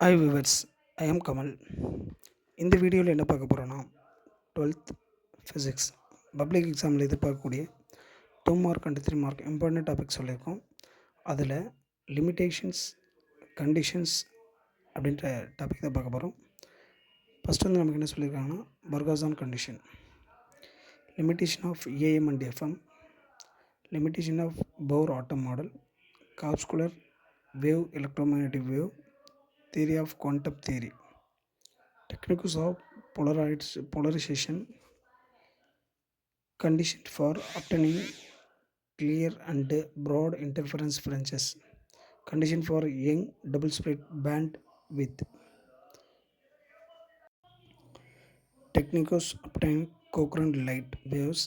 Hi viewers, I am Kamal. இந்த வீடியோவில் என்ன பார்க்க போகிறோன்னா 12th ஃபிசிக்ஸ் பப்ளிக் எக்ஸாமில் எதிர்பார்க்கக்கூடிய 2 mark and 3 mark important topic சொல்லியிருக்கோம். அதில் லிமிட்டேஷன்ஸ் கண்டிஷன்ஸ் அப்படின்ற டாபிக் தான் பார்க்க போகிறோம். ஃபஸ்ட்டு வந்து நமக்கு என்ன சொல்லியிருக்காங்கன்னா Barkhausen condition, limitation of AM and FM, limitation of Bohr atom model, corpuscular wave electromagnetic wave, theory of quantum theory, techniques of polarization, condition for obtaining clear and broad interference fringes, condition for Young double slit band width, techniques of obtaining coherent light waves,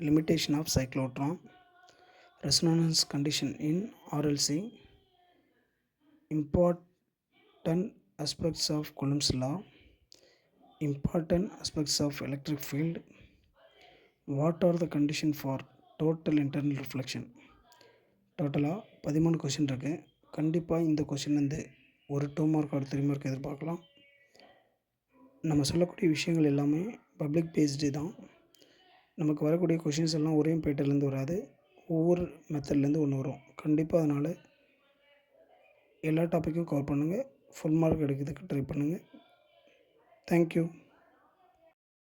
limitation of cyclotron, resonance condition in RLC, important aspects of Coulomb's law, important aspects of electric field, what are the condition for total internal reflection. டோட்டலாக 13 question இருக்குது. கண்டிப்பாக இந்த question வந்து ஒரு 2 mark ஒரு 3 mark எதிர்பார்க்கலாம். நம்ம சொல்லக்கூடிய விஷயங்கள் எல்லாமே பப்ளிக் பேஸ்டு தான். நமக்கு வரக்கூடிய கொஷின்ஸ் எல்லாம் ஒரே பேட்டர்லேருந்து வராது, ஒவ்வொரு மெத்தட்லேருந்து ஒன்று வரும். கண்டிப்பாக அதனால் எல்லா டாப்பிக்கும் கவர் பண்ணுங்கள். ஃபுல் மார்க் எடுக்கிறதுக்கு ட்ரை பண்ணுங்கள். தேங்க்யூ.